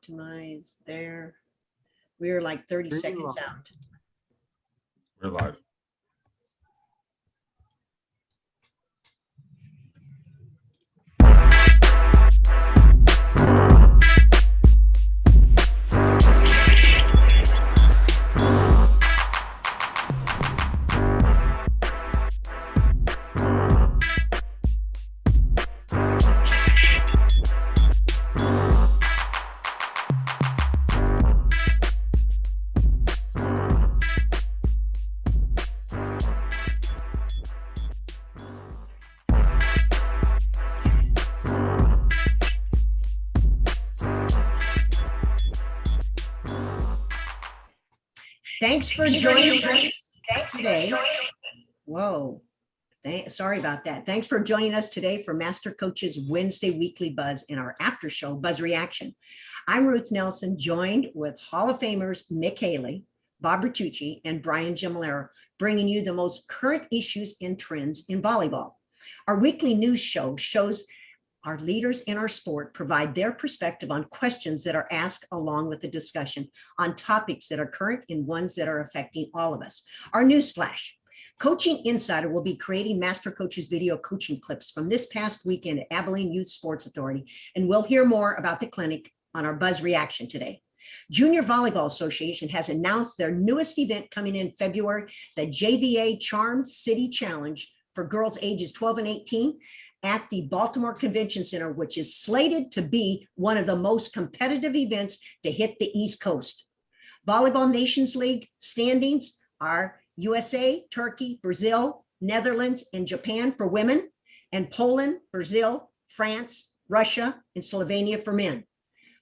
optimize there. We're like 30 seconds out. We're live. Thanks for joining us today. Whoa. Sorry about that. Thanks for joining us today for MasterCoaches Wednesday Weekly Buzz in our after show Buzz Reaction. I'm Ruth Nelson, joined with Hall of Famers Mick Haley, Bob Bertucci, and Brian Gemolero, bringing you the most current issues and trends in volleyball. Our weekly news show shows our leaders in our sport provide their perspective on questions that are asked along with the discussion on topics that are current and ones that are affecting all of us. Our news flash. Coaching Insider will be creating MasterCoaches video coaching clips from this past weekend at Abilene Youth Sports Authority, and we'll hear more about the clinic on our Buzz Reaction today. Junior Volleyball Association has announced their newest event coming in February, the JVA Charm City Challenge for girls ages 12 and 18 at the Baltimore Convention Center, which is slated to be one of the most competitive events to hit the East Coast. Volleyball Nations League standings are USA, Turkey, Brazil, Netherlands, and Japan for women, and Poland, Brazil, France, Russia, and Slovenia for men.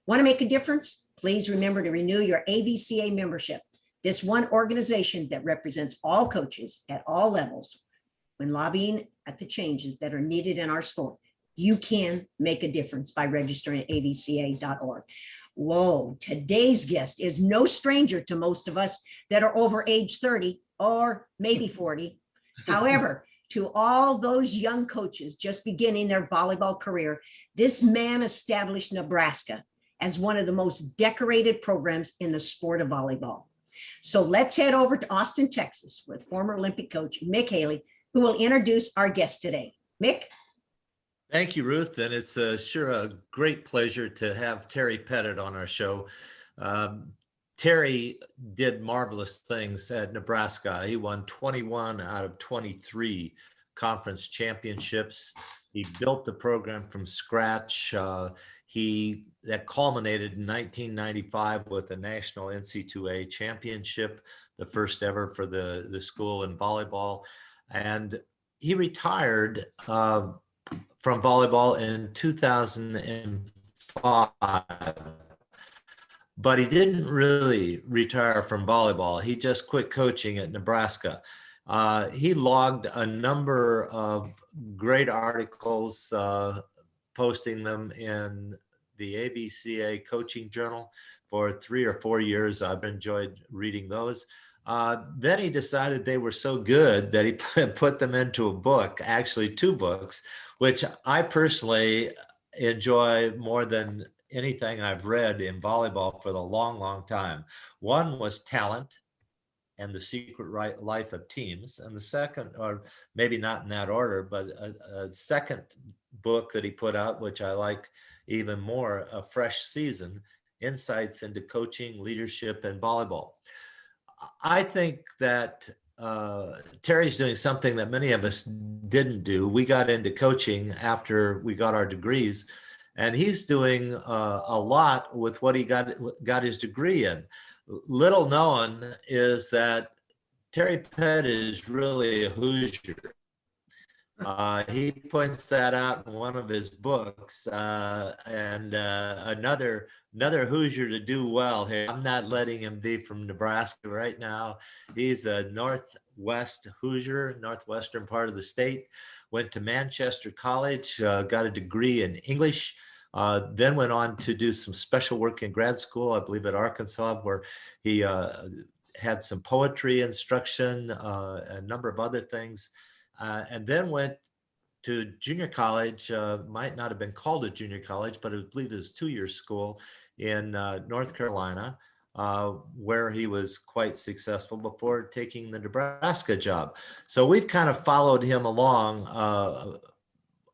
Want to make a difference? Please remember to renew your AVCA membership. This one organization that represents all coaches at all levels when lobbying at the changes that are needed in our sport. You can make a difference by registering at avca.org. Whoa, today's guest is no stranger to most of us that are over age 30 or maybe 40. However, to all those young coaches just beginning their volleyball career, this man established Nebraska as one of the most decorated programs in the sport of volleyball. So let's head over to Austin, Texas with former Olympic coach Mick Haley, who will introduce our guest today. Mick? Thank you, Ruth. And it's sure a great pleasure to have Terry Pettit on our show. Terry did marvelous things at Nebraska. He won 21 out of 23 conference championships. He built the program from scratch. That culminated in 1995 with the National NCAA Championship, the first ever for the school in volleyball. And he retired from volleyball in 2005, but he didn't really retire from volleyball. He just quit coaching at Nebraska. He logged a number of great articles, posting them in the AVCA Coaching Journal for 3 or 4 years. I've enjoyed reading those. Then he decided they were so good that he put them into a book, actually 2 books, which I personally enjoy more than anything I've read in volleyball for the long, long time. One was Talent and the Secret Life of Teams. And the second, or maybe not in that order, but a second book that he put out, which I like even more, A Fresh Season, Insights into Coaching, Leadership, and Volleyball. I think that Terry's doing something that many of us didn't do. We got into coaching after we got our degrees, and he's doing a lot with what he got his degree in. Little known is that Terry Pettit is really a Hoosier. He points that out in one of his books, and another Hoosier to do well here. I'm not letting him be from Nebraska right now. He's a Northwest Hoosier, northwestern part of the state. Went to Manchester College, got a degree in English, then went on to do some special work in grad school, I believe at Arkansas, where he had some poetry instruction, a number of other things. And then went to junior college, might not have been called a junior college, but I believe it was 2-year school in North Carolina, where he was quite successful before taking the Nebraska job. So we've kind of followed him along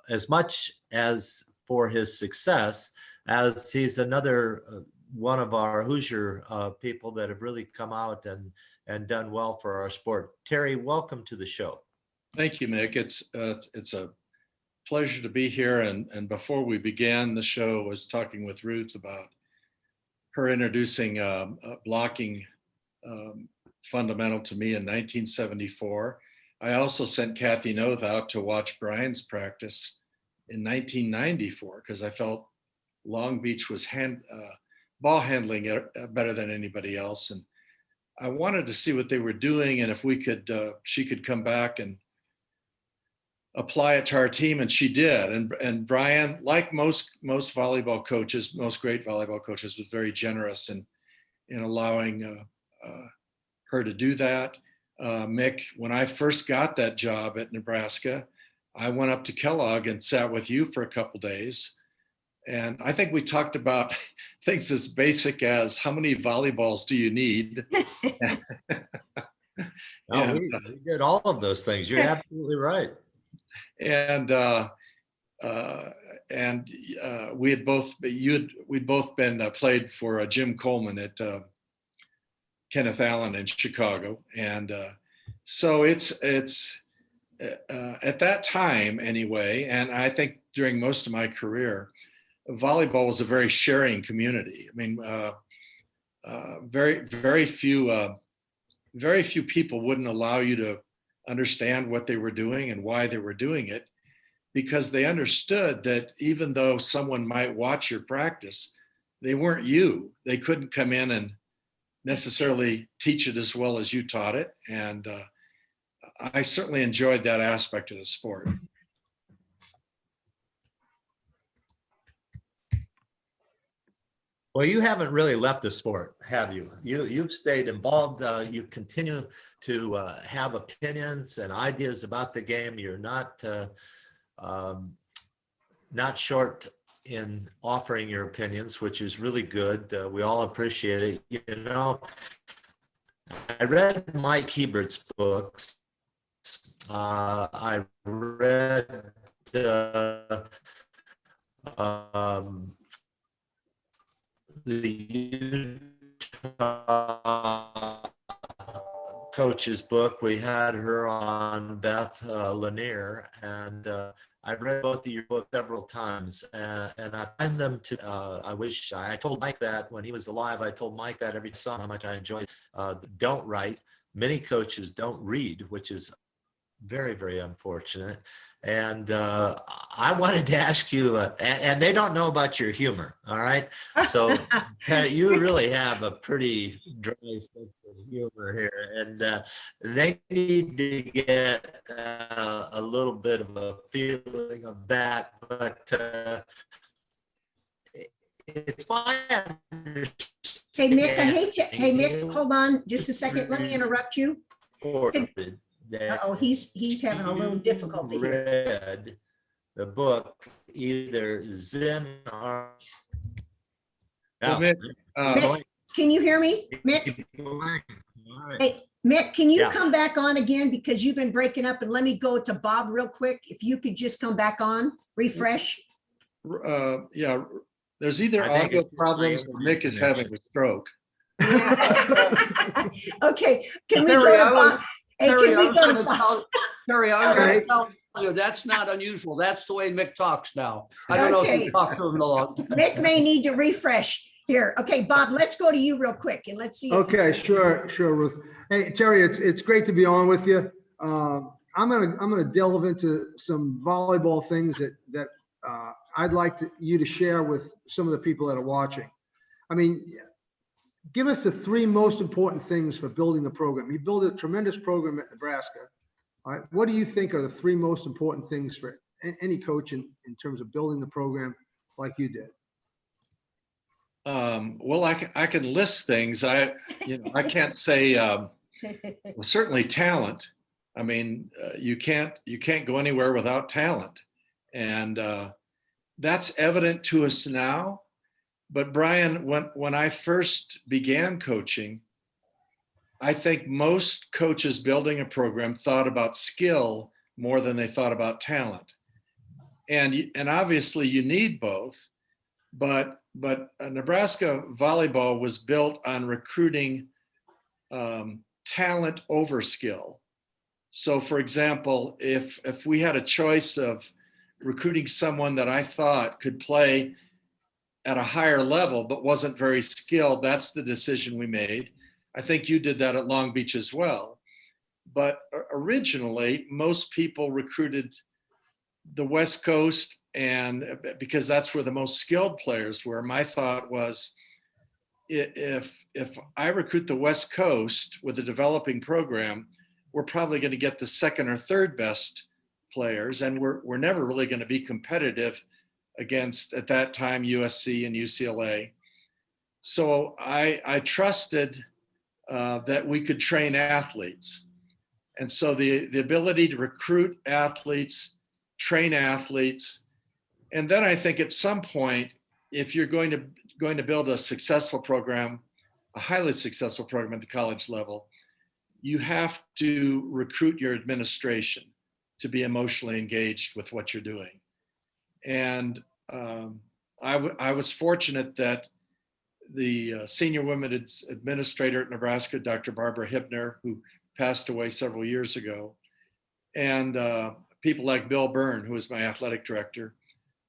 as much as for his success, as he's another one of our Hoosier people that have really come out and done well for our sport. Terry, welcome to the show. Thank you, Mick. It's a pleasure to be here. And before we began the show, I was talking with Ruth about her introducing blocking fundamental to me in 1974. I also sent Kathy Noth out to watch Brian's practice in 1994 because I felt Long Beach was ball handling better than anybody else. And I wanted to see what they were doing and if we could, she could come back and apply it to our team, and she did. And Brian, like most volleyball coaches, most great volleyball coaches, was very generous in allowing her to do that. Mick, when I first got that job at Nebraska, I went up to Kellogg and sat with you for a couple days. And I think we talked about things as basic as how many volleyballs do you need? No, we did all of those things. You're absolutely right. And we'd both been played for Jim Coleman at Kenneth Allen in Chicago, and so it's at that time anyway, and I think during most of my career, volleyball was a very sharing community. I mean, very few people wouldn't allow you to understand what they were doing and why they were doing it, because they understood that even though someone might watch your practice, they weren't you. They couldn't come in and necessarily teach it as well as you taught it. And I certainly enjoyed that aspect of the sport. Well, you haven't really left the sport, have you? You've stayed involved. You continue to have opinions and ideas about the game. You're not short in offering your opinions, which is really good. We all appreciate it. You know, I read Mike Hebert's books. I read the Utah coach's book. We had her on, Beth Lanier, and I've read both of your books several times, and I find them to, I told Mike that when he was alive. I told Mike that every song, how much I enjoyed. Don't write. Many coaches don't read, which is very, very unfortunate. And I wanted to ask you, and they don't know about your humor, all right? So Pat, you really have a pretty dry sense of humor here, and they need to get a little bit of a feeling of that, but it's my Hey, Mick, hey, Mick, hold on just a second. Let me interrupt you. Uh-oh, he's having a little difficulty here. Read the book, either Zen or... Well, Mick, Mick, can you hear me, Mick? Hey, Mick, can you come back on again, because you've been breaking up, and let me go to Bob real quick. If you could just come back on, refresh. Yeah, there's either audio problems or Mick is having a stroke. Okay, can we go to Bob? Hey, Terry, can we go to Bob? Terry, I was going to tell you, that's not unusual. That's the way Mick talks now. I don't know if you talked to him in a long time. Mick may need to refresh here. Okay, Bob, let's go to you real quick and let's see. Okay, sure, Ruth. Hey, Terry, it's great to be on with you. I'm gonna delve into some volleyball things that I'd like you to share with some of the people that are watching. I mean, give us the three most important things for building the program. You build a tremendous program at Nebraska. All right, what do you think are the three most important things for any coach in terms of building the program like you did? Well, I can list things. I can't say. Well, certainly talent. I mean, you can't go anywhere without talent, and that's evident to us now. But Brian, when I first began coaching, I think most coaches building a program thought about skill more than they thought about talent. And obviously you need both, but Nebraska volleyball was built on recruiting talent over skill. So for example, if we had a choice of recruiting someone that I thought could play at a higher level but wasn't very skilled, that's the decision we made. I think you did that at Long Beach as well. But originally, most people recruited the West Coast, and because that's where the most skilled players were. My thought was, if I recruit the West Coast with a developing program, we're probably going to get the second or third best players, and we're never really going to be competitive against, at that time, USC and UCLA. So I trusted that we could train athletes. And so the ability to recruit athletes, train athletes, and then I think at some point, if you're going to build a successful program, a highly successful program at the college level, you have to recruit your administration to be emotionally engaged with what you're doing. And I was fortunate that the senior women's administrator at Nebraska, Dr. Barbara Hibner, who passed away several years ago, and people like Bill Byrne, who was my athletic director,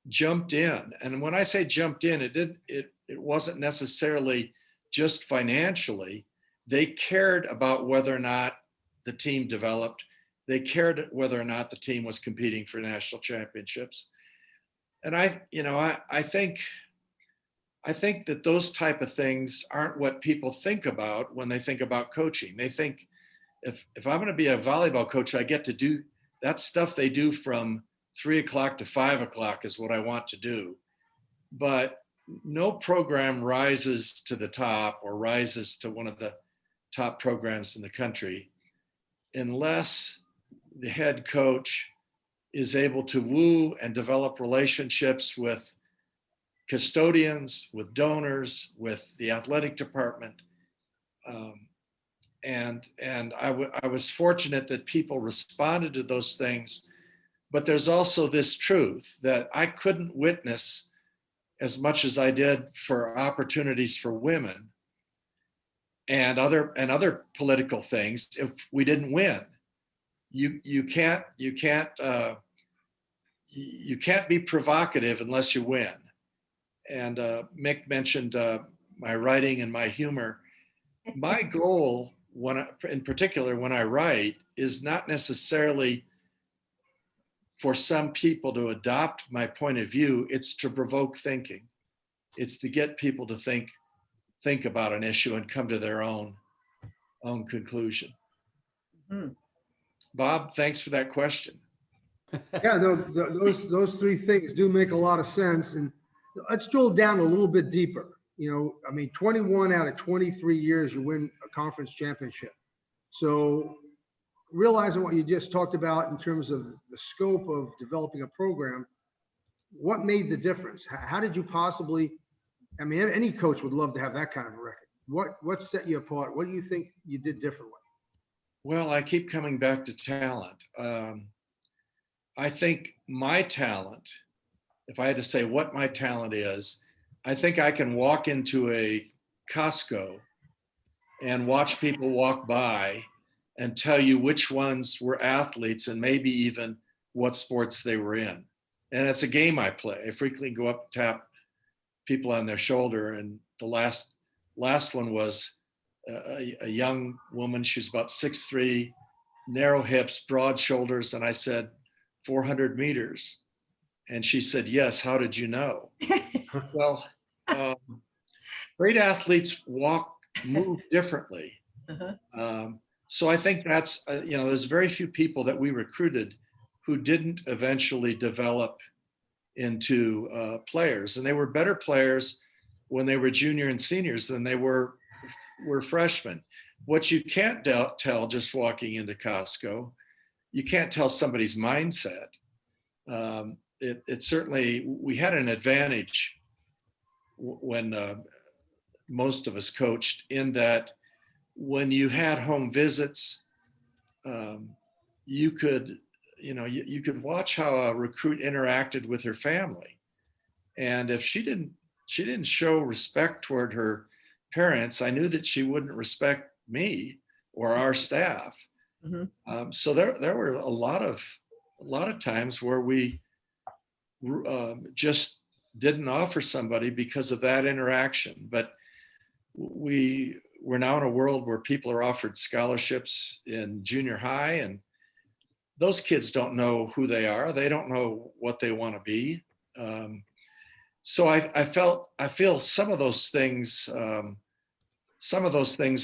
jumped in. And when I say jumped in, it wasn't necessarily just financially. They cared about whether or not the team developed. They cared whether or not the team was competing for national championships. And I think that those type of things aren't what people think about when they think about coaching. They think, if I'm going to be a volleyball coach, I get to do that stuff they do from 3 o'clock to 5 o'clock is what I want to do. But no program rises to the top or rises to one of the top programs in the country unless the head coach is able to woo and develop relationships with custodians, with donors, with the athletic department. And I was fortunate that people responded to those things. But there's also this truth that I couldn't witness as much as I did for opportunities for women and other political things if we didn't win. You can't be provocative unless you win. And Mick mentioned my writing and my humor. My goal, in particular when I write, is not necessarily for some people to adopt my point of view. It's to provoke thinking. It's to get people to think about an issue and come to their own conclusion. Mm-hmm. Bob, thanks for that question. Yeah, those three things do make a lot of sense. And let's drill down a little bit deeper. 21 out of 23 years, you win a conference championship. So realizing what you just talked about in terms of the scope of developing a program, what made the difference? How did you possibly, any coach would love to have that kind of a record. What set you apart? What do you think you did differently? Well, I keep coming back to talent. I think my talent, if I had to say what my talent is, I think I can walk into a Costco and watch people walk by and tell you which ones were athletes and maybe even what sports they were in. And it's a game I play. I frequently go up and tap people on their shoulder. And the last one was a young woman. She was about 6'3", narrow hips, broad shoulders. And I said, 400 meters. And she said, yes, how did you know? Well, great athletes move differently. Uh-huh. So I think that's, there's very few people that we recruited who didn't eventually develop into players. And they were better players when they were junior and seniors than they were freshmen. What you can't tell just walking into Costco, you can't tell somebody's mindset. It certainly, we had an advantage when most of us coached, in that when you had home visits, you could, you could watch how a recruit interacted with her family. And if she didn't show respect toward her parents, I knew that she wouldn't respect me or our staff. So there were a lot of times where we just didn't offer somebody because of that interaction. But we're now in a world where people are offered scholarships in junior high, and those kids don't know who they are. They don't know what they want to be. So I feel some of those things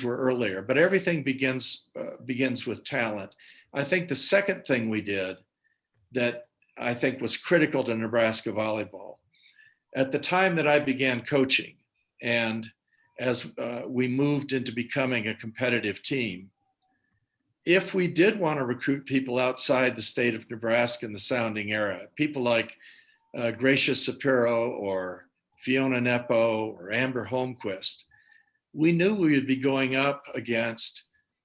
were earlier, but everything begins with talent. I think the second thing we did that I think was critical to Nebraska volleyball, at the time that I began coaching, and as we moved into becoming a competitive team, if we did want to recruit people outside the state of Nebraska in the Sounding era, people like Gracia Sapiro or Fiona Nepo or Amber Holmquist, we knew we would be going up against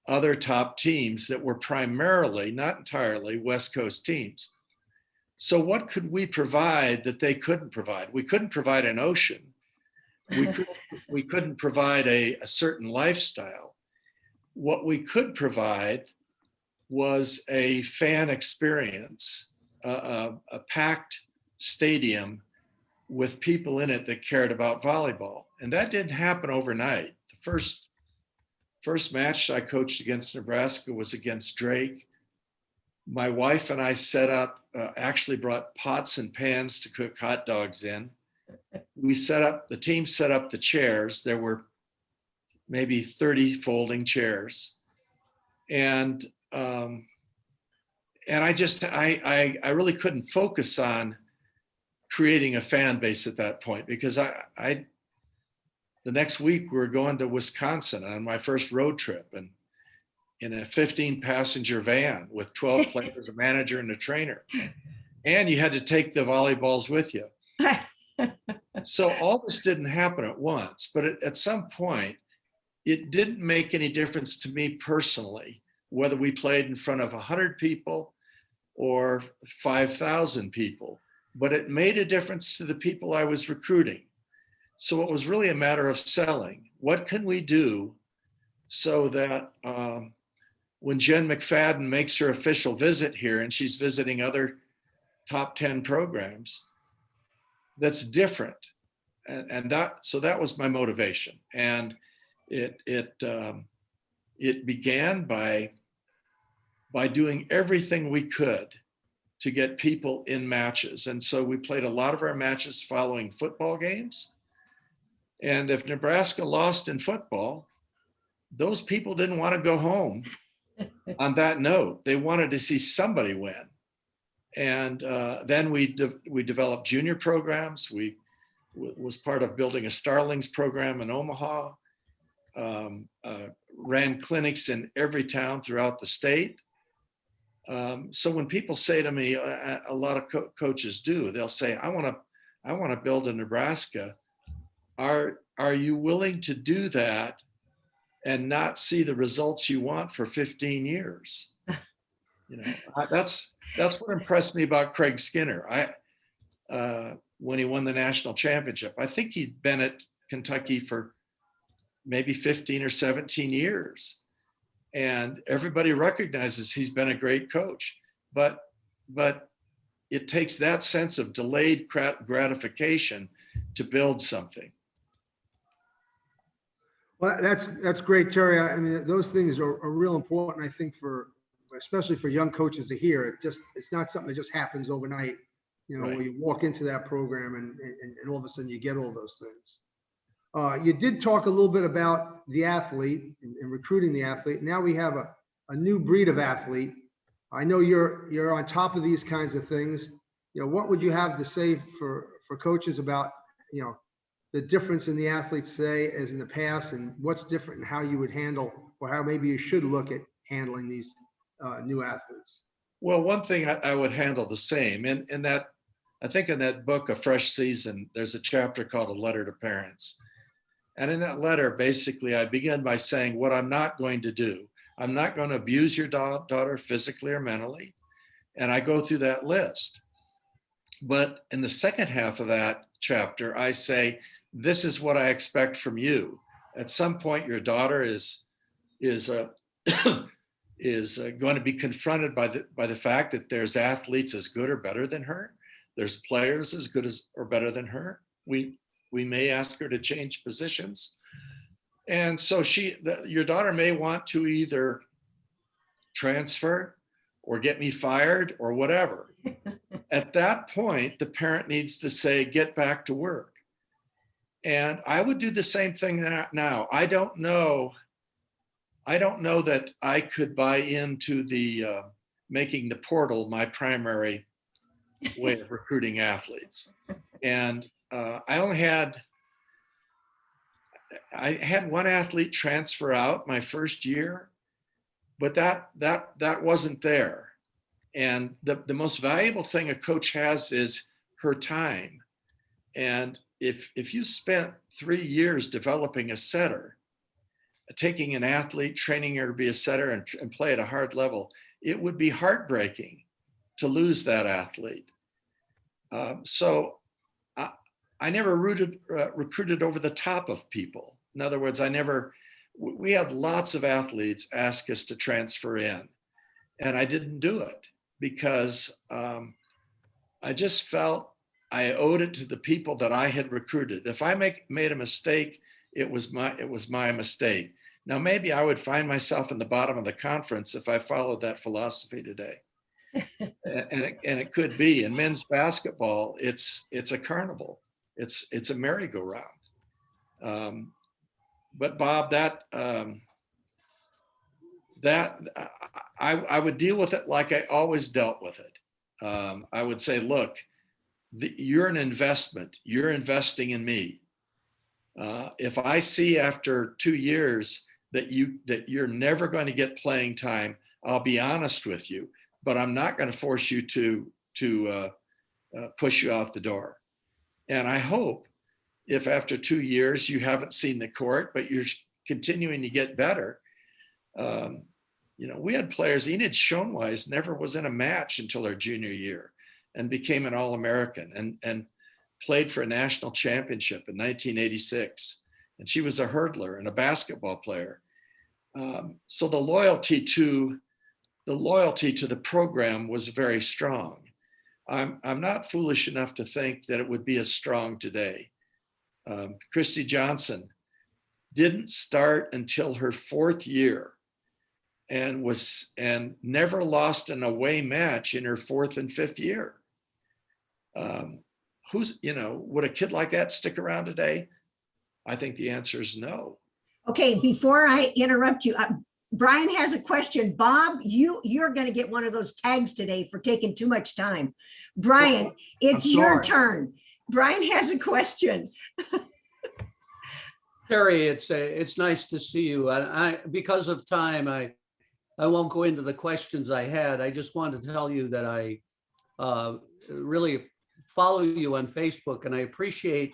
other top teams that were primarily, not entirely, West Coast teams. So what could we provide that they couldn't provide? We couldn't provide an ocean. We couldn't provide a certain lifestyle. What we could provide was a fan experience, a packed stadium with people in it that cared about volleyball. And that didn't happen overnight. The first match I coached against Nebraska was against Drake. My wife and I set up, actually brought pots and pans to cook hot dogs in. The team set up the chairs. There were maybe 30 folding chairs. And I really couldn't focus on creating a fan base at that point, because the next week we were going to Wisconsin on my first road trip, and in a 15-passenger van with 12 players, a manager, and a trainer. And you had to take the volleyballs with you. So all this didn't happen at once, but at some point, it didn't make any difference to me personally, whether we played in front of 100 people or 5,000 people, but it made a difference to the people I was recruiting. So it was really a matter of selling. What can we do so that when Jen McFadden makes her official visit here, and she's visiting other top 10 programs, that's different. And so that was my motivation. And it began by doing everything we could to get people in matches. And so we played a lot of our matches following football games. And if Nebraska lost in football, those people didn't want to go home on that note. They wanted to see somebody win. And then we developed junior programs. We was part of building a Starlings program in Omaha, ran clinics in every town throughout the state. So when people say to me, a lot of coaches do, they'll say, I want to build a Nebraska. Are you willing to do that and not see the results you want for 15 years? That's what impressed me about Craig Skinner. When he won the national championship, I think he'd been at Kentucky for maybe 15 or 17 years. And everybody recognizes he's been a great coach, but it takes that sense of delayed gratification to build something. Well, that's great, Terry. I mean, those things are real important, I think, especially for young coaches to hear. It's not something that just happens overnight, Right. Where you walk into that program and all of a sudden you get all those things. You did talk a little bit about the athlete and recruiting the athlete. Now we have a new breed of athlete. I know you're on top of these kinds of things. What would you have to say for coaches about, the difference in the athletes today as in the past, and what's different and how you would handle, or how maybe you should look at handling these new athletes? Well, one thing I would handle the same, and that I think in that book, A Fresh Season, there's a chapter called A Letter to Parents. And in that letter, basically, I begin by saying what I'm not going to do. I'm not going to abuse your daughter physically or mentally. And I go through that list. But in the second half of that chapter, I say, this is what I expect from you. At some point, your daughter is going to be confronted by the fact that there's athletes as good or better than her. There's players as good as or better than her. We may ask her to change positions. And so your daughter may want to either transfer or get me fired or whatever. At that point, the parent needs to say, get back to work. And I would do the same thing now. I don't know that I could buy into the making the portal my primary way of recruiting athletes. And I had one athlete transfer out my first year, but that wasn't there. And the most valuable thing a coach has is her time. And if you spent 3 years developing a setter, taking an athlete, training her to be a setter and play at a hard level, it would be heartbreaking to lose that athlete. So I never recruited over the top of people. In other words, we had lots of athletes ask us to transfer in, and I didn't do it because I just felt I owed it to the people that I had recruited. If I made a mistake, it was my mistake. Now, maybe I would find myself in the bottom of the conference if I followed that philosophy today. and it could be. In men's basketball, it's a carnival. It's a merry-go-round. But Bob, I would deal with it like I always dealt with it. I would say, look, you're an investment. You're investing in me. If I see after 2 years that you're never going to get playing time, I'll be honest with you, but I'm not going to force you to push you out the door. And I hope if after 2 years you haven't seen the court, but you're continuing to get better. We had players, Enid Schoenweis never was in a match until her junior year and became an All-American and played for a national championship in 1986. And she was a hurdler and a basketball player. So the loyalty to the program was very strong. I'm not foolish enough to think that it would be as strong today. Christy Johnson didn't start until her 4th year and never lost an away match in her 4th and 5th year. Would a kid like that stick around today? I think the answer is no. Okay, before I interrupt you, Brian has a question. Bob, you're going to get one of those tags today for taking too much time. Brian, it's your turn. Brian has a question. Terry, it's nice to see you. I because of time, I won't go into the questions I had. I just wanted to tell you that I really follow you on Facebook, and I appreciate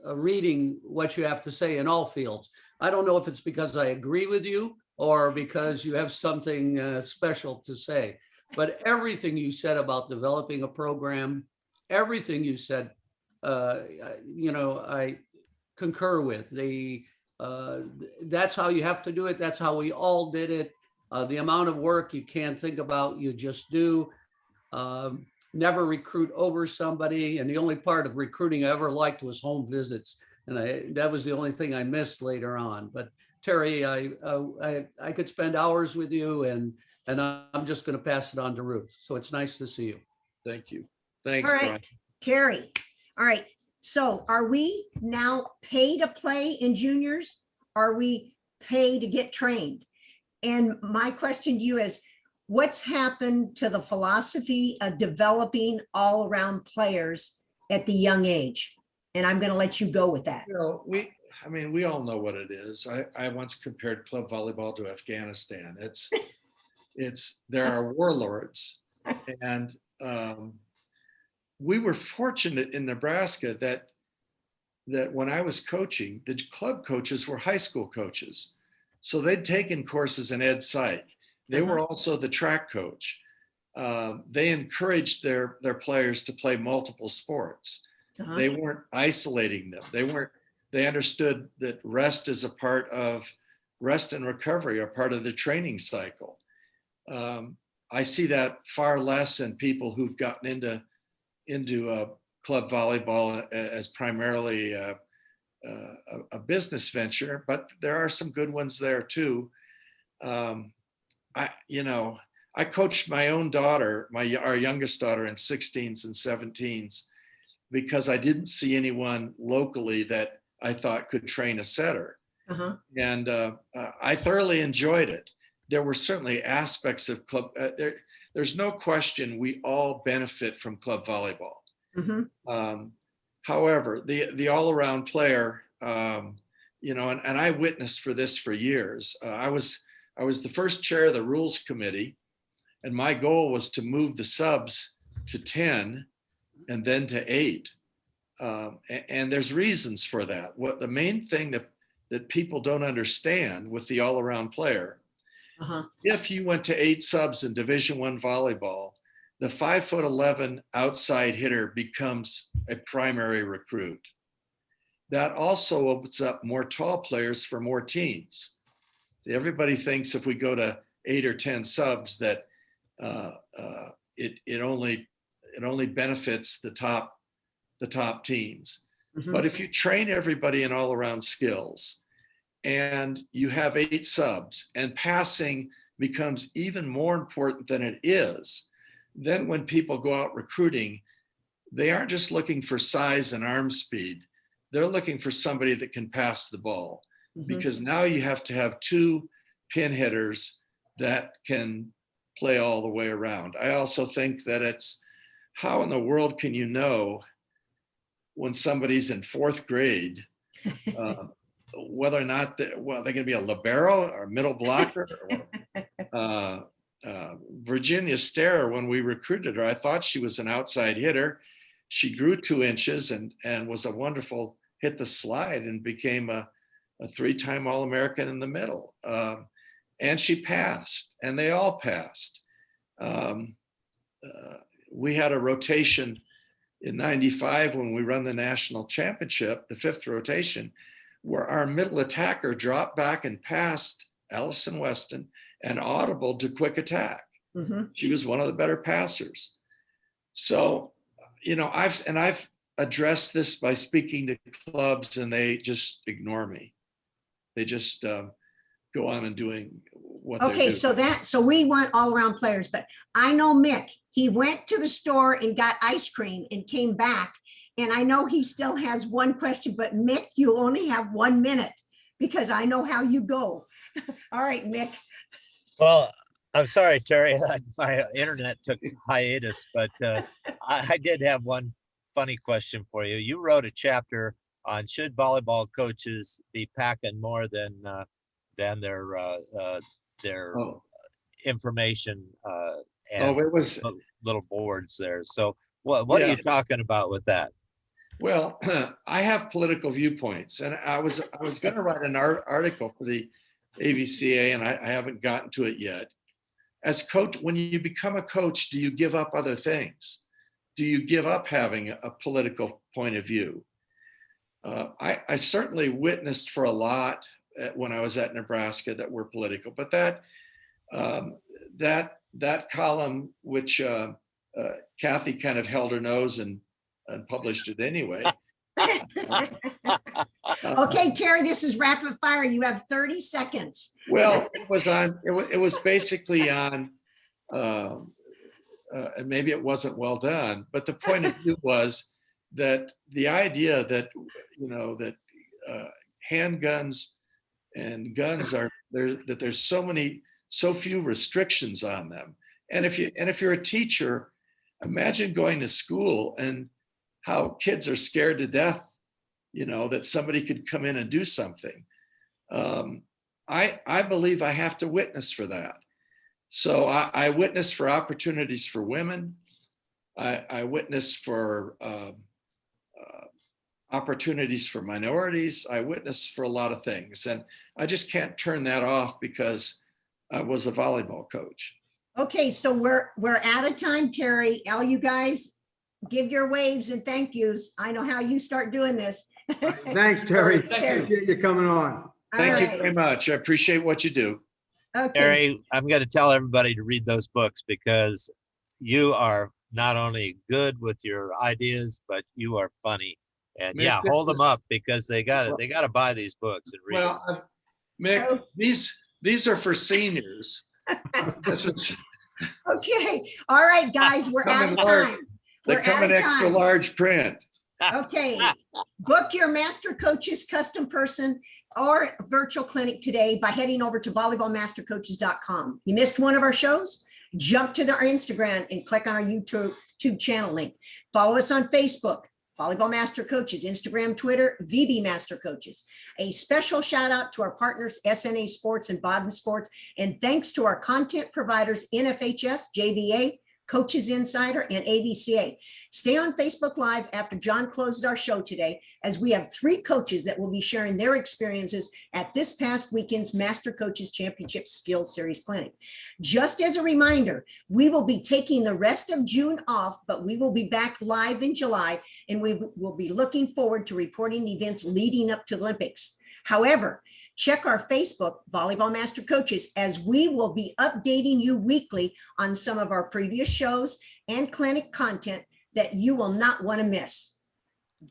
reading what you have to say in all fields. I don't know if it's because I agree with you or because you have something special to say, but everything you said about developing a program, everything you said, I concur with. That's how you have to do it. That's how we all did it. The amount of work you can't think about, you just do. Never recruit over somebody. And the only part of recruiting I ever liked was home visits. And that was the only thing I missed later on. But Terry, I could spend hours with you, and I'm just going to pass it on to Ruth. So it's nice to see you. Thank you. Thanks, All right, Brian. Terry. All right. So are we now pay to play in juniors? Are we pay to get trained? And my question to you is, what's happened to the philosophy of developing all around players at the young age? And I'm going to let you go with that. We all know what it is. I once compared club volleyball to Afghanistan. There are warlords, and we were fortunate in Nebraska that when I was coaching, the club coaches were high school coaches. So they'd taken courses in ed psych. They were also the track coach. They encouraged their players to play multiple sports. They weren't isolating them. They understood that rest is a part of rest and recovery are part of the training cycle. I see that far less in people who've gotten into club volleyball as primarily a business venture, but there are some good ones there too. I coached my own daughter, our youngest daughter, in 16s and 17s because I didn't see anyone locally that I thought could train a setter. And I thoroughly enjoyed it. There were certainly aspects of club. There's no question we all benefit from club volleyball. However, the all-around player, and I witnessed for this for years. I was the first chair of the rules committee, and my goal was to move the subs to 10 and then to 8. And there's reasons for that. What the main thing that people don't understand with the all-around player, if you went to 8 subs in Division I volleyball, the 5'11" outside hitter becomes a primary recruit. That also opens up more tall players for more teams. Everybody thinks if we go to 8 or 10 subs that it only benefits the top teams. But if you train everybody in all around skills and you have 8 subs and passing becomes even more important than it is, then when people go out recruiting, they aren't just looking for size and arm speed. They're looking for somebody that can pass the ball, because now you have to have 2 pin hitters that can play all the way around. I also think that it's how in the world can you know when somebody's in 4th grade whether or not they're going to be a libero or a middle blocker? Virginia Stair, when we recruited her, I thought she was an outside hitter. She grew 2 inches and was a wonderful hit the slide and became a 3-time All-American in the middle. And she passed, and they all passed. We had a rotation in 95 when we run the national championship, the 5th rotation, where our middle attacker dropped back and passed Allison Weston and audible to quick attack. She was one of the better passers. So, I've addressed this by speaking to clubs, and they just ignore me. They just go on and doing what they do. Okay, so we want all around players, but I know Mick, he went to the store and got ice cream and came back. And I know he still has one question, but Mick, you only have 1 minute because I know how you go. All right, Mick. Well, I'm sorry, Terry, my internet took hiatus, but I did have one funny question for you. You wrote a chapter on should volleyball coaches be packing more than their information and it was little boards there. So what are you talking about with that? Well, I have political viewpoints, and I was going to write an article for the AVCA, and I haven't gotten to it yet. As coach, when you become a coach, do you give up other things? Do you give up having a political point of view? I certainly witnessed for a lot when I was at Nebraska that were political, but that column, which Kathy kind of held her nose and published it anyway. Okay, Terry, this is rapid fire. You have 30 seconds. Well, it was basically on, and maybe it wasn't well done, but the point of view was that the idea that, that handguns and guns are there, that there's so few restrictions on them. And if you're a teacher, imagine going to school and how kids are scared to death, that somebody could come in and do something. I believe I have to witness for that. So I witness for opportunities for women. I witness for opportunities for minorities. I witness for a lot of things, and I just can't turn that off because I was a volleyball coach. Okay, so we're out of time, Terry. All you guys give your waves and thank yous. I know how you start doing this. Thanks, Terry. Thank you. Appreciate you coming on. Thank you All right. very much. I appreciate what you do. Okay, Terry, I'm going to tell everybody to read those books because you are not only good with your ideas, but you are funny. And yeah, Mick, hold this them up because they got to buy these books and read them. Well, Mick, these are for seniors. This is okay. All right, guys, we're out of time. they We're come out in of extra time. large print. Okay, book your Master Coaches custom person or virtual clinic today by heading over to volleyballmastercoaches.com. You missed one of our shows? Jump to our Instagram and click on our YouTube channel link. Follow us on Facebook, Volleyball Master Coaches, Instagram, Twitter, VB Master Coaches. A special shout out to our partners, SNA Sports and Baden Sports, and thanks to our content providers, NFHS, JVA, Coaches Insider, and AVCA. Stay on Facebook Live after John closes our show today, as we have 3 coaches that will be sharing their experiences at this past weekend's MasterCoaches Championship Skills Series Clinic. Just as a reminder, we will be taking the rest of June off, but we will be back live in July, and we will be looking forward to reporting the events leading up to the Olympics. However, check our Facebook, Volleyball Master Coaches, as we will be updating you weekly on some of our previous shows and clinic content that you will not want to miss.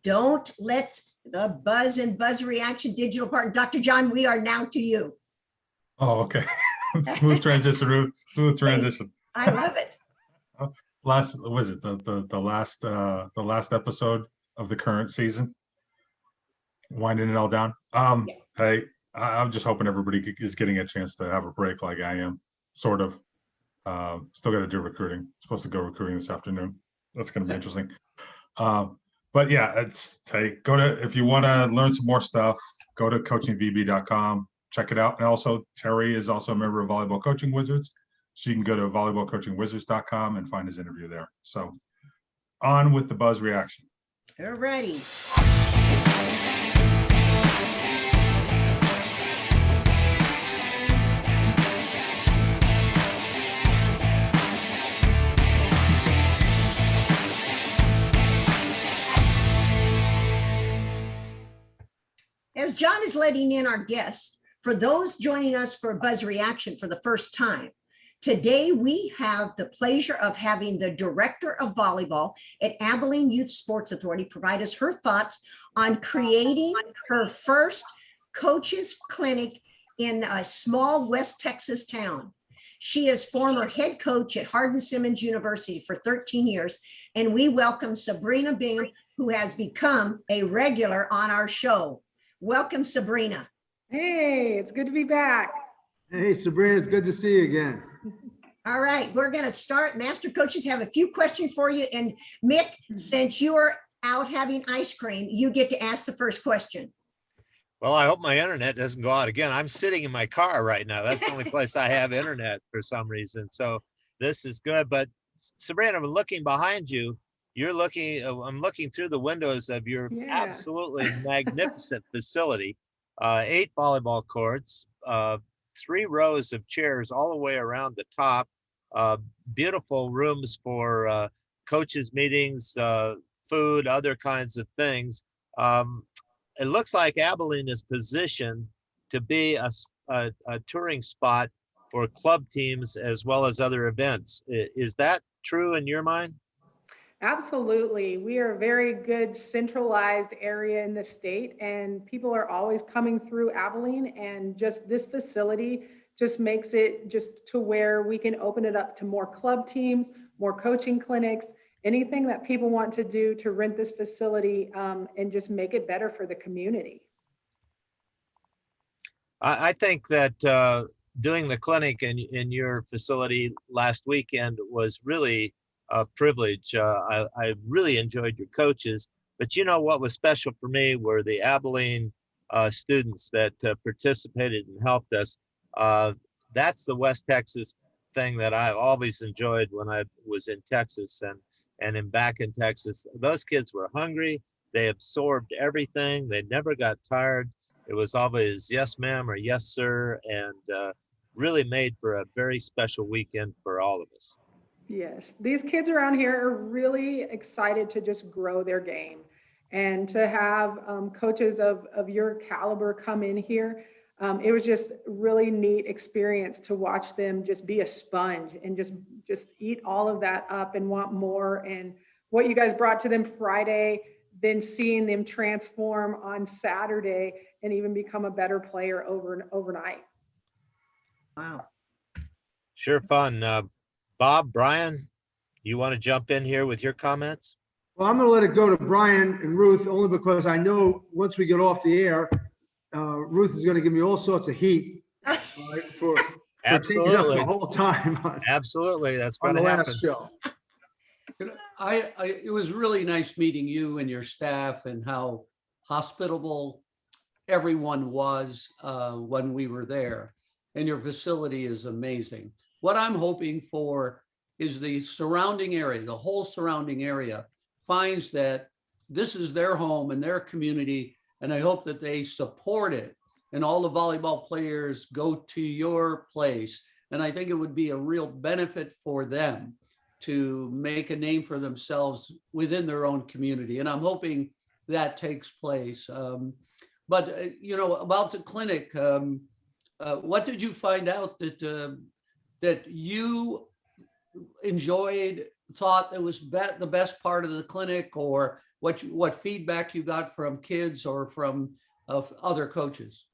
Don't let the buzz and buzz reaction digital partner. Dr. John, we are now to you. Oh, okay. Smooth transition, Ruth. Smooth transition. I love it. Last, was it the last episode of the current season? Winding it all down. Yeah. I'm just hoping everybody is getting a chance to have a break like I am, sort of. Still got to do recruiting. Supposed to go recruiting this afternoon. That's going to be interesting. But yeah, if you want to learn some more stuff, go to coachingvb.com, check it out. And also, Terry is also a member of Volleyball Coaching Wizards, so you can go to volleyballcoachingwizards.com and find his interview there. So on with the buzz reaction. All righty. As John is letting in our guests, for those joining us for Buzz Reaction for the first time, today we have the pleasure of having the Director of Volleyball at Abilene Youth Sports Authority provide us her thoughts on creating her first coaches clinic in a small West Texas town. She is former head coach at Hardin-Simmons University for 13 years, and we welcome Sabrina Bingham, who has become a regular on our show. Welcome, Sabrina. Hey, it's good to be back. Hey, Sabrina, it's good to see you again. All right, we're going to start. Master Coaches have a few questions for you. And Mick, since you are out having ice cream, you get to ask the first question. Well, I hope my internet doesn't go out again. I'm sitting in my car right now. That's the only place I have internet for some reason. So this is good. But Sabrina, I'm looking behind you. I'm looking through the windows of your absolutely magnificent facility. 8 volleyball courts, 3 rows of chairs all the way around the top, beautiful rooms for coaches meetings, food, other kinds of things. It looks like Abilene is positioned to be a touring spot for club teams as well as other events. Is that true in your mind? Absolutely. We are a very good centralized area in the state, and people are always coming through Abilene, and just this facility just makes it just to where we can open it up to more club teams, more coaching clinics, anything that people want to do to rent this facility and just make it better for the community. I think that doing the clinic in your facility last weekend was really a privilege. I really enjoyed your coaches, but you know what was special for me were the Abilene students that participated and helped us. That's the West Texas thing that I've always enjoyed when I was in Texas, And in back in Texas, those kids were hungry. They absorbed everything. They never got tired. It was always yes, ma'am, or yes, sir, and really made for a very special weekend for all of us. Yes, these kids around here are really excited to just grow their game, and to have coaches of your caliber come in here. It was just really neat experience to watch them just be a sponge and just eat all of that up and want more. And what you guys brought to them Friday, then seeing them transform on Saturday and even become a better player overnight. Wow. Sure fun. Bob, Brian, you want to jump in here with your comments? Well, I'm going to let it go to Brian and Ruth only because I know once we get off the air, Ruth is going to give me all sorts of heat for taking up Absolutely. the whole time Absolutely. That's on going the to happen. last show. It was really nice meeting you and your staff and how hospitable everyone was when we were there. And your facility is amazing. What I'm hoping for is the surrounding area, the whole surrounding area finds that this is their home and their community. And I hope that they support it and all the volleyball players go to your place. And I think it would be a real benefit for them to make a name for themselves within their own community. And I'm hoping that takes place. But about the clinic, what did you find out that you enjoyed, thought that was the best part of the clinic, or what feedback you got from kids or from other coaches?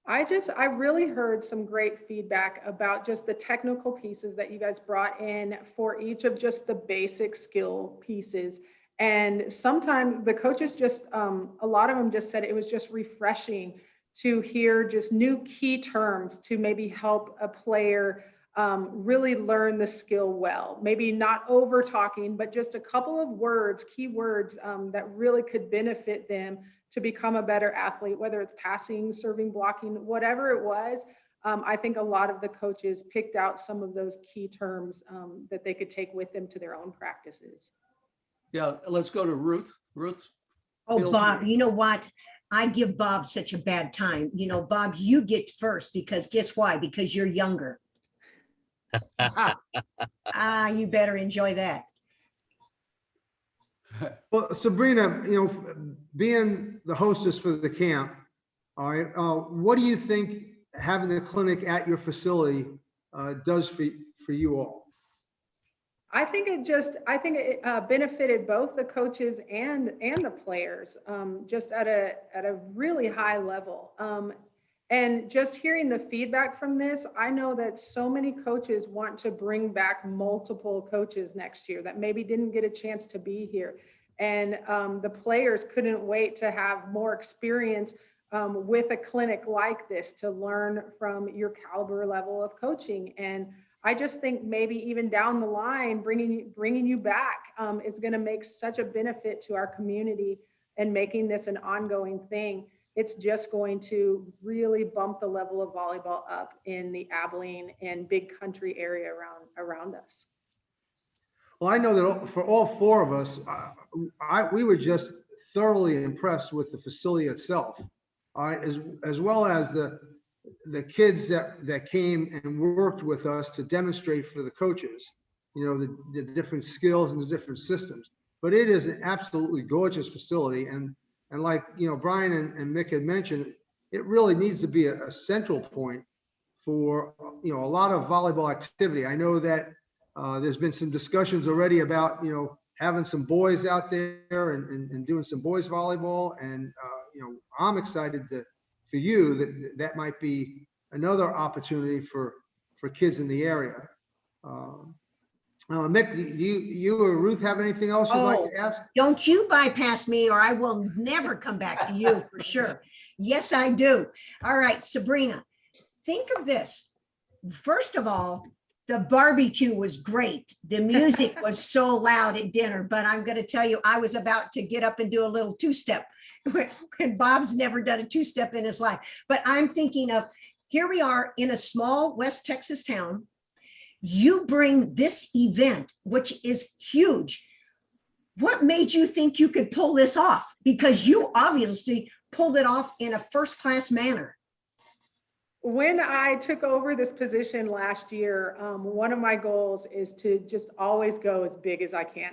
I really heard some great feedback about just the technical pieces that you guys brought in for each of just the basic skill pieces. And sometimes the coaches a lot of them just said it was just refreshing to hear just new key terms to maybe help a player really learn the skill well. Maybe not over talking, but just a couple of words, key words that really could benefit them to become a better athlete, whether it's passing, serving, blocking, whatever it was. I think a lot of the coaches picked out some of those key terms that they could take with them to their own practices. Yeah, let's go to Ruth. Ruth? Oh, Bob, you know what? I give Bob such a bad time. Bob, you get first because guess why? Because you're younger. You better enjoy that. Well, Sabrina, being the hostess for the camp, all right, what do you think having the clinic at your facility does for you all? I think it benefited both the coaches and the players just at a really high level. And just hearing the feedback from this, I know that so many coaches want to bring back multiple coaches next year that maybe didn't get a chance to be here. And the players couldn't wait to have more experience with a clinic like this to learn from your caliber level of coaching. And I just think maybe even down the line, bringing you back is going to make such a benefit to our community and making this an ongoing thing. It's just going to really bump the level of volleyball up in the Abilene and big country area around us. Well, I know that for all four of us, we were just thoroughly impressed with the facility itself, all right, as well as the kids that came and worked with us to demonstrate for the coaches, the different skills and the different systems. But it is an absolutely gorgeous facility, and like Brian and Mick had mentioned, it really needs to be a central point for a lot of volleyball activity. I know that there's been some discussions already about having some boys out there and doing some boys volleyball, and I'm excited for you that might be another opportunity for kids in the area. Mick, do you or Ruth have anything else you'd like to ask? Don't you bypass me or I will never come back to you for sure. Yes, I do. All right, Sabrina, think of this. First of all, the barbecue was great. The music was so loud at dinner, but I'm going to tell you, I was about to get up and do a little two-step when Bob's never done a two-step in his life. But I'm thinking of, here we are in a small West Texas town. You bring this event, which is huge. What made you think you could pull this off? Because you obviously pulled it off in a first-class manner. When I took over this position last year, one of my goals is to just always go as big as I can.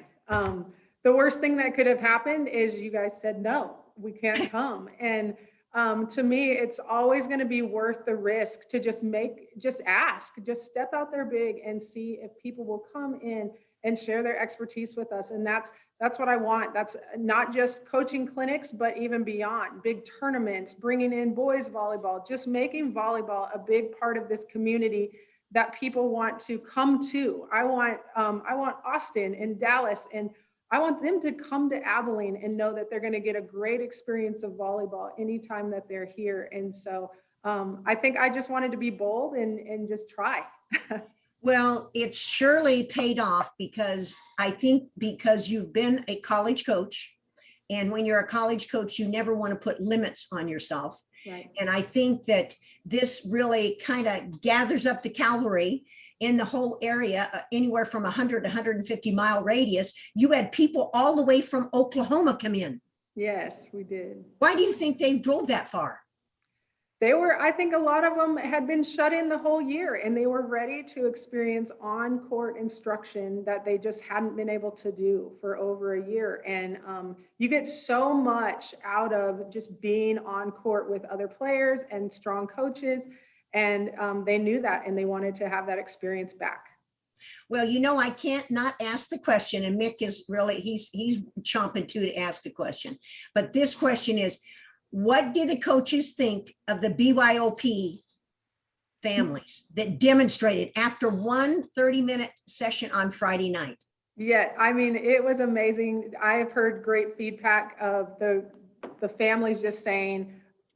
The worst thing that could have happened is you guys said, no, we can't come. And to me, it's always going to be worth the risk to just ask, just step out there big and see if people will come in and share their expertise with us. And that's what I want. That's not just coaching clinics, but even beyond, big tournaments, bringing in boys volleyball, just making volleyball a big part of this community that people want to come to. I want Austin and Dallas, and I want them to come to Abilene and know that they're going to get a great experience of volleyball anytime that they're here. And so I think I just wanted to be bold and just try. Well, it's surely paid off, because I think because you've been a college coach, and when you're a college coach, you never want to put limits on yourself. Right. And I think that this really kind of gathers up the cavalry in the whole area, anywhere from 100 to 150 mile radius. You had people all the way from Oklahoma come in. Yes, we did. Why do you think they drove that far? I think a lot of them had been shut in the whole year, and they were ready to experience on-court instruction that they just hadn't been able to do for over a year. And you get so much out of just being on court with other players and strong coaches. And they knew that, and they wanted to have that experience back. Well, I can't not ask the question, and Mick is really, he's chomping to ask a question. But this question is, what did the coaches think of the BYOP families that demonstrated after one 30-minute session on Friday night? Yeah, I mean, it was amazing. I've heard great feedback of the families just saying,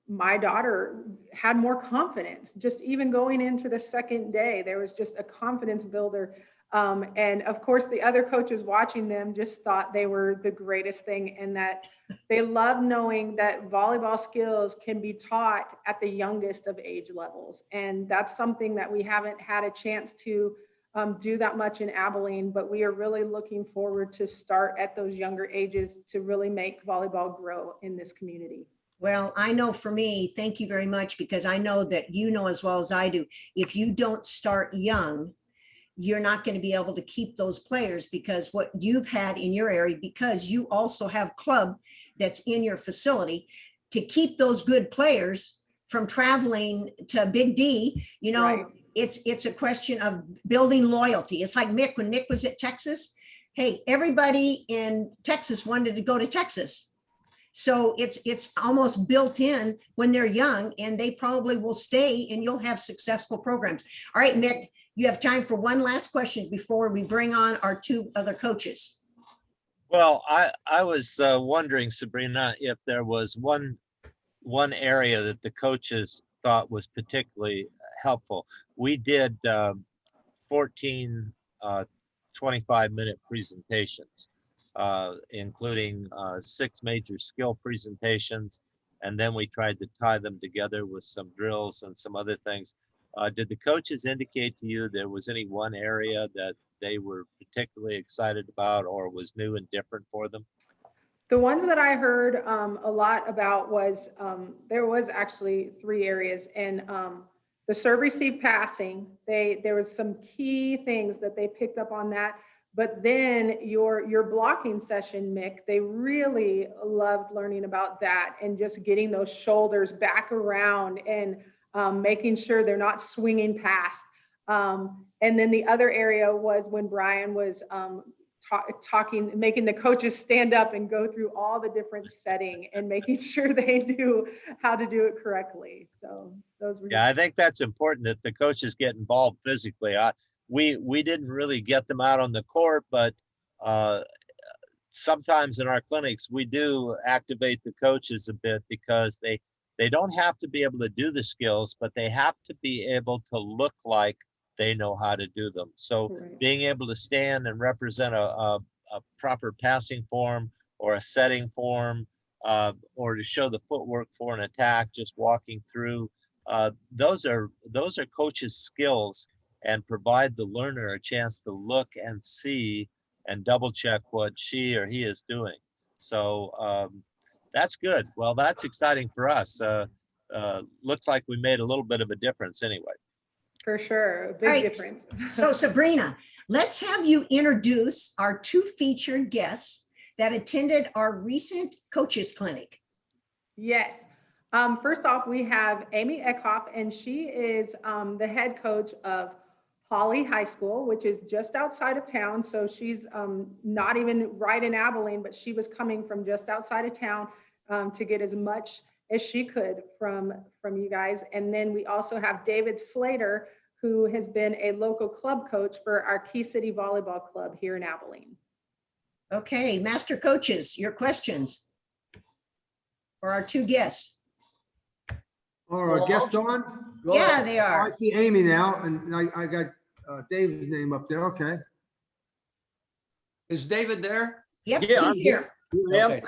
my daughter had more confidence. Just even going into the second day, there was just a confidence builder. And of course, the other coaches watching them just thought they were the greatest thing, and that they love knowing that volleyball skills can be taught at the youngest of age levels. And that's something that we haven't had a chance to do that much in Abilene, but we are really looking forward to start at those younger ages to really make volleyball grow in this community. Well, I know for me, thank you very much, because I know that you know as well as I do, if you don't start young, you're not going to be able to keep those players, because what you've had in your area, because you also have club that's in your facility, to keep those good players from traveling to Big D, Right. It's a question of building loyalty. It's like Mick, when Mick was at Texas, hey, everybody in Texas wanted to go to Texas. So it's almost built in when they're young, and they probably will stay, and you'll have successful programs. All right, Mick, you have time for one last question before we bring on our two other coaches. Well, I was wondering, Sabrina, if there was one area that the coaches thought was particularly helpful. We did 14 25-minute presentations, including 6 major skill presentations, and then we tried to tie them together with some drills and some other things. Did the coaches indicate to you there was any one area that they were particularly excited about or was new and different for them? The ones that I heard a lot about was, there was actually 3 areas, and the serve receive passing, there was some key things that they picked up on that. But then your blocking session, Mick, they really loved learning about that, and just getting those shoulders back around, and making sure they're not swinging past. And then the other area was when Brian was talking, making the coaches stand up and go through all the different setting and making sure they knew how to do it correctly. So those were. Yeah, I think that's important that the coaches get involved physically. We didn't really get them out on the court, but sometimes in our clinics, we do activate the coaches a bit, because they don't have to be able to do the skills, but they have to be able to look like they know how to do them. So Right. being able to stand and represent a proper passing form or a setting form, or to show the footwork for an attack, just walking through, those are coaches' skills. and provide the learner a chance to look and see and double check what she or he is doing. So that's good. Well, that's exciting for us. Looks like we made a little bit of a difference anyway. For sure, a All big right. difference. So Sabrina, let's have you introduce our two featured guests that attended our recent coaches clinic. Yes. First off, we have Amy Eckhoff, and she is the head coach of Holly High School, which is just outside of town. So she's not even right in Abilene, but she was coming from just outside of town to get as much as she could from you guys. And then we also have David Slater, who has been a local club coach for our Key City Volleyball Club here in Abilene. Okay, Master Coaches, your questions for our two guests. Are our guests on? Go Yeah, ahead. they Oh, I are. see Amy now, and I got David's name up there. Okay. Is David there? Yep, Yeah, he's here. Okay.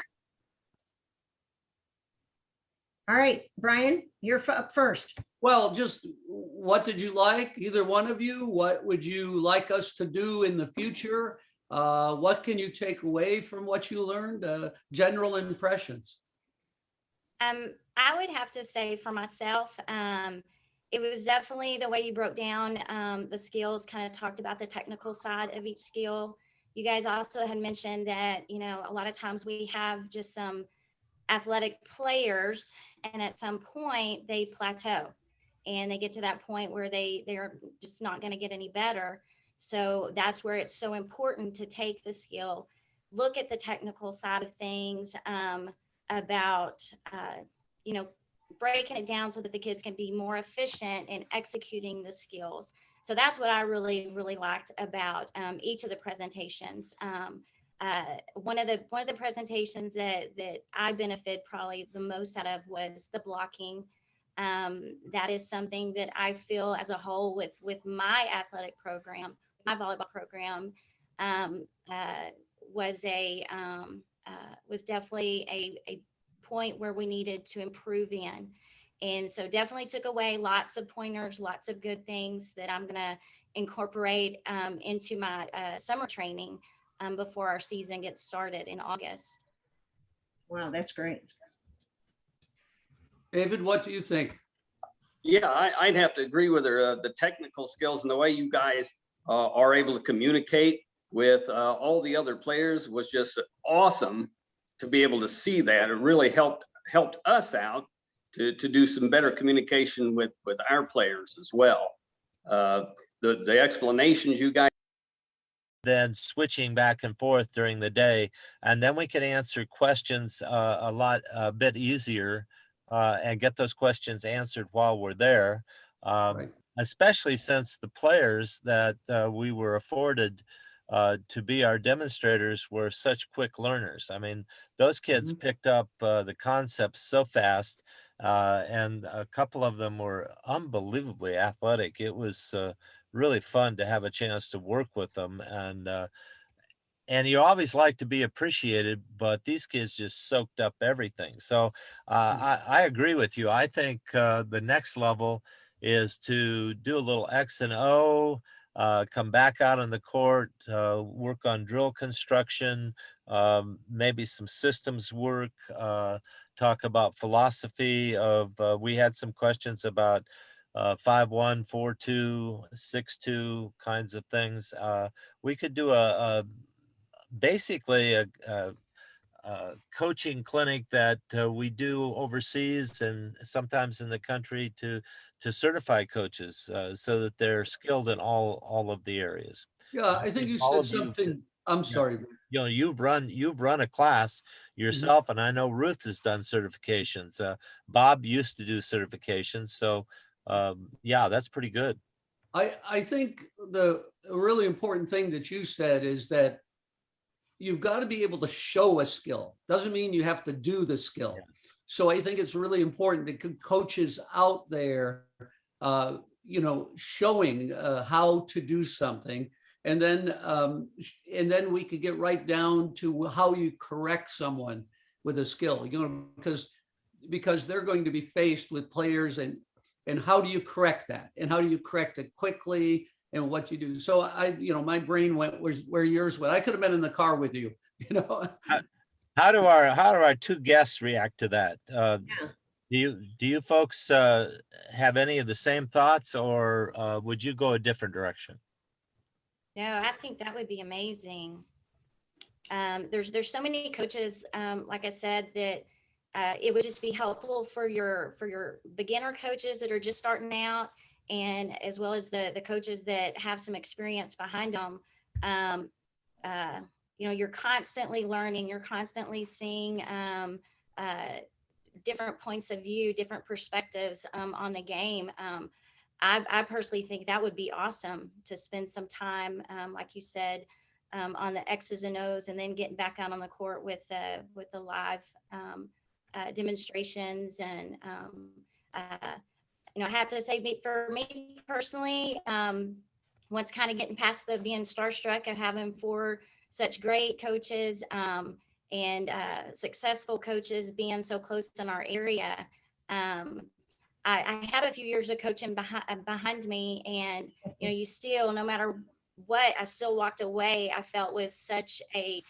All right, Brian, you're up first. Well, just what did you like, either one of you? What would you like us to do in the future? What can you take away from what you learned? General impressions. I would have to say for myself, it was definitely the way you broke down the skills, kind of talked about the technical side of each skill. You guys also had mentioned that, you know, a lot of times we have just some athletic players, and at some point they plateau and they get to that point where they're just not going to get any better. So that's where it's so important to take the skill, look at the technical side of things, about, you know, breaking it down so that the kids can be more efficient in executing the skills. So that's what I really, really liked about each of the presentations. One of the presentations that I benefit probably the most out of was the blocking. That is something that I feel as a whole with my athletic program, my volleyball program, was definitely a point where we needed to improve in. And so definitely took away lots of pointers, lots of good things that I'm going to incorporate into my summer training before our season gets started in August. Wow, that's great. David, what do you think? Yeah, I'd have to agree with her. The technical skills and the way you guys are able to communicate with all the other players was just awesome to be able to see that. It really helped us out to do some better communication with our players as well. The explanations you guys then switching back and forth during the day, and then we can answer questions a bit easier and get those questions answered while we're there. Right. Especially since the players that we were afforded to be our demonstrators were such quick learners. I mean, those kids picked up the concepts so fast, and a couple of them were unbelievably athletic. It was really fun to have a chance to work with them, and you always like to be appreciated, but these kids just soaked up everything. So I agree with you. I think the next level is to do a little X and O, come back out on the court, work on drill construction, maybe some systems work, talk about philosophy of, we had some questions about 5-1, 4-2, 6-2 kinds of things. We could do basically a coaching clinic that we do overseas and sometimes in the country to certify coaches so that they're skilled in all of the areas. Yeah, I think you all said of you something. I'm sorry. You know, you've run a class yourself, and I know Ruth has done certifications. Bob used to do certifications, so yeah, that's pretty good. I think the really important thing that you said is that you've got to be able to show a skill. Doesn't mean you have to do the skill. Yes. So I think it's really important to coaches out there, you know, showing how to do something. And then we could get right down to how you correct someone with a skill, you know, because they're going to be faced with players and how do you correct that? And how do you correct it quickly and what you do. So my brain went where yours went. I could have been in the car with you, How do our two guests react to that? Yeah. Do you folks have any of the same thoughts, or would you go a different direction? No, I think that would be amazing. There's so many coaches, like I said, that it would just be helpful for your beginner coaches that are just starting out, and as well as the coaches that have some experience behind them. You're constantly learning, you're constantly seeing different points of view, different perspectives on the game. I personally think that would be awesome to spend some time, like you said, on the X's and O's, and then getting back out on the court with the live demonstrations. And I have to say, for me personally, once kind of getting past the being starstruck of having 4 such great coaches and successful coaches being so close in our area. I have a few years of coaching behind me, and you still, no matter what, I still walked away. I felt with such a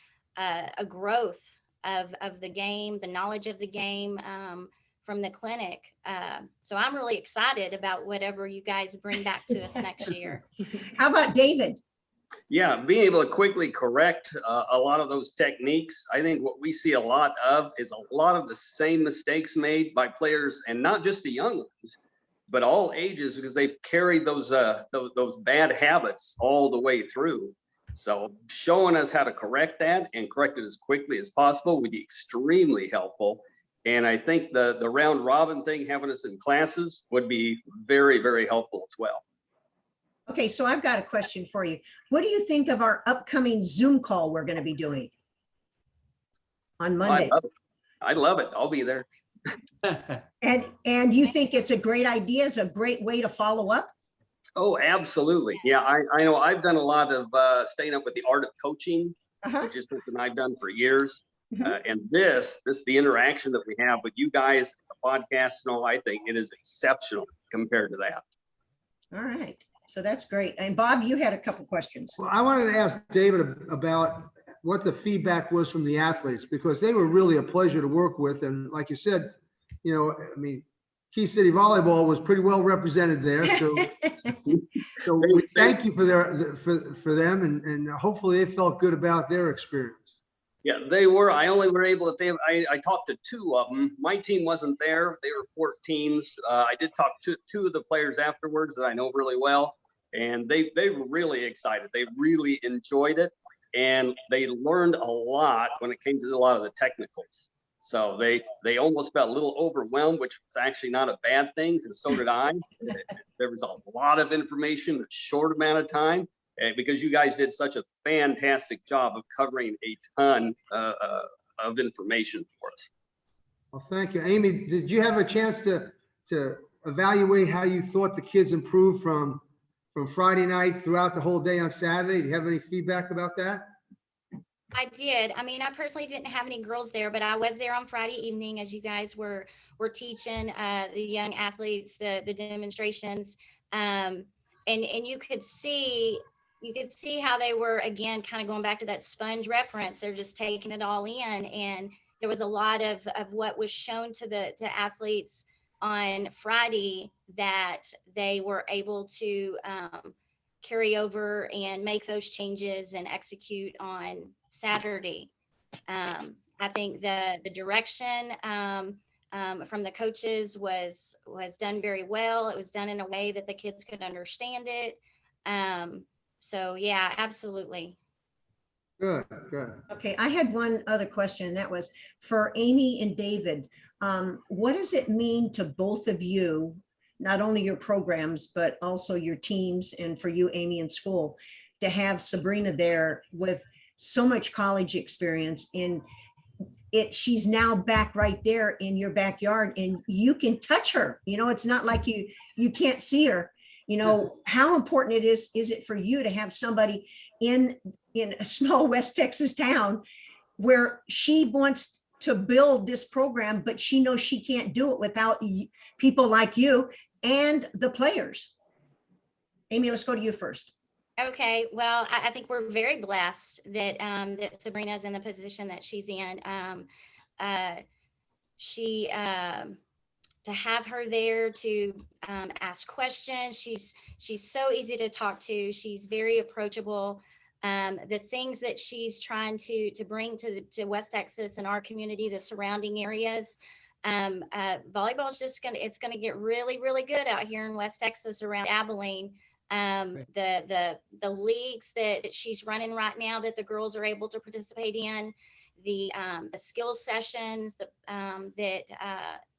growth of the game, the knowledge of the game from the clinic. So I'm really excited about whatever you guys bring back to us next year. How about David? Yeah, being able to quickly correct a lot of those techniques. I think what we see a lot of is a lot of the same mistakes made by players, and not just the young ones, but all ages, because they've carried those bad habits all the way through. So showing us how to correct that and correct it as quickly as possible would be extremely helpful. And I think the round robin thing, having us in classes, would be very, very helpful as well. Okay, so I've got a question for you. What do you think of our upcoming Zoom call we're going to be doing on Monday? I love it. I'll be there. And you think it's a great idea? It's a great way to follow up? Oh, absolutely. Yeah, I know I've done a lot of staying up with the art of coaching, which is something I've done for years. And this, the interaction that we have with you guys, the podcast, I think it is exceptional compared to that. All right. So that's great. And Bob, you had a couple questions. Well, I wanted to ask David about what the feedback was from the athletes, because they were really a pleasure to work with. And like you said, Key City Volleyball was pretty well represented there. So we thank you for them, and hopefully they felt good about their experience. Yeah, they were. I only were able to, I talked to 2 of them. My team wasn't there. They were 4 teams. I did talk to 2 of the players afterwards that I know really well, and they were really excited. They really enjoyed it, and they learned a lot when it came to a lot of the technicals. So they almost felt a little overwhelmed, which was actually not a bad thing, because so did I. There was a lot of information in a short amount of time. Because you guys did such a fantastic job of covering a ton of information for us. Well, thank you. Amy, did you have a chance to evaluate how you thought the kids improved from Friday night throughout the whole day on Saturday? Do you have any feedback about that? I did. I personally didn't have any girls there, but I was there on Friday evening as you guys were teaching the young athletes the demonstrations, and you could see how they were, again, kind of going back to that sponge reference. They're just taking it all in. And there was a lot of what was shown to athletes on Friday that they were able to carry over and make those changes and execute on Saturday. I think the direction from the coaches was done very well. It was done in a way that the kids could understand it. So yeah, absolutely. Good. Okay, I had one other question, and that was for Amy and David. What does it mean to both of you, not only your programs, but also your teams, and for you, Amy, in school, to have Sabrina there with so much college experience? She's now back right there in your backyard, and you can touch her. It's not like you can't see her. How important is it for you to have somebody in a small West Texas town where she wants to build this program, but she knows she can't do it without people like you and the players? Amy, let's go to you first. Okay, well, I think we're very blessed that that Sabrina's in the position that she's in. She to have her there to ask questions. She's so easy to talk to. She's very approachable. The things that she's trying to bring to West Texas and our community, the surrounding areas. Volleyball is just it's gonna get really, really good out here in West Texas around Abilene. The leagues that she's running right now that the girls are able to participate in, the skills sessions that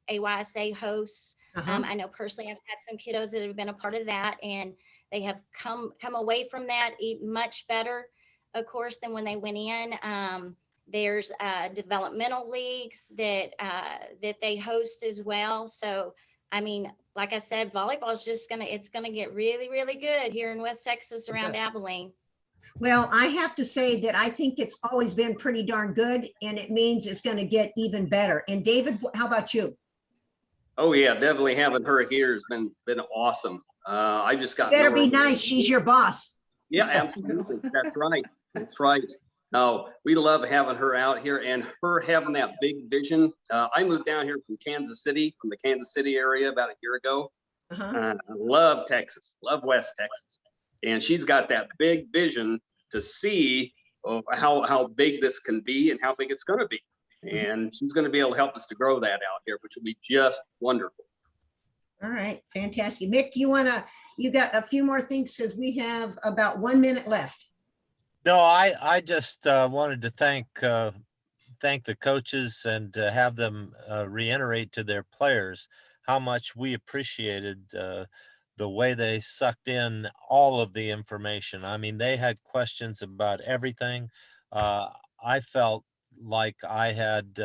AYSA hosts. I know personally I've had some kiddos that have been a part of that, and they have come away from that much better, of course, than when they went in. There's developmental leagues that they host as well. So, I mean, like I said, volleyball is just it's gonna get really, really good here in West Texas around Abilene. Well, I have to say that I think it's always been pretty darn good, and it means it's going to get even better. And David, how about you? Oh yeah, definitely having her here has been awesome. I just got. Better be nice. She's your boss. Yeah, absolutely. That's right. That's right. No, we love having her out here and her having that big vision. I moved down here from Kansas City, from the Kansas City area about a year ago. I love Texas, love West Texas. And she's got that big vision to see how big this can be and how big it's going to be. And she's going to be able to help us to grow that out here, which will be just wonderful. All right, fantastic. Mick, you got a few more things because we have about 1 minute left. No, I just wanted to thank the coaches and have them reiterate to their players how much we appreciated the way they sucked in all of the information. I mean, they had questions about everything. I felt like I had,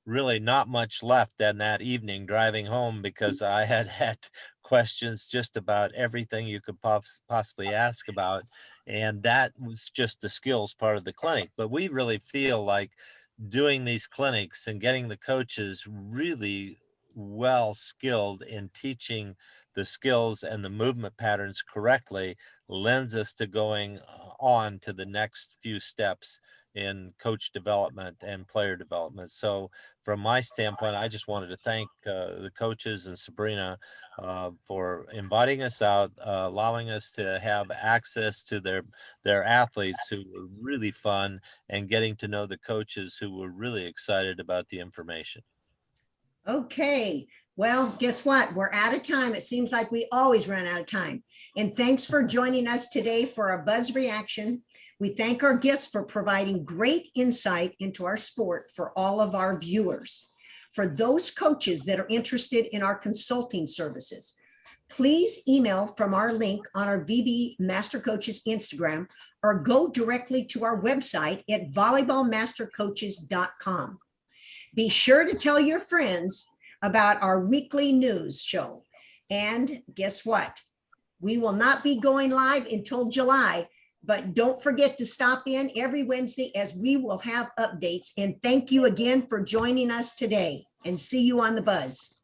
really not much left in that evening driving home, because I had questions just about everything you could possibly ask about. And that was just the skills part of the clinic. But we really feel like doing these clinics and getting the coaches really well skilled in teaching the skills and the movement patterns correctly lends us to going on to the next few steps in coach development and player development. So from my standpoint, I just wanted to thank the coaches and Sabrina for inviting us out, allowing us to have access to their athletes who were really fun, and getting to know the coaches who were really excited about the information. Okay, well, guess what? We're out of time. It seems like we always run out of time. And thanks for joining us today for our Buzz Reaction. We thank our guests for providing great insight into our sport for all of our viewers. For those coaches that are interested in our consulting services, please email from our link on our VB MasterCoaches Instagram, or go directly to our website at volleyballmastercoaches.com. Be sure to tell your friends about our weekly news show. And guess what? We will not be going live until July, but don't forget to stop in every Wednesday as we will have updates. And thank you again for joining us today, and see you on the Buzz.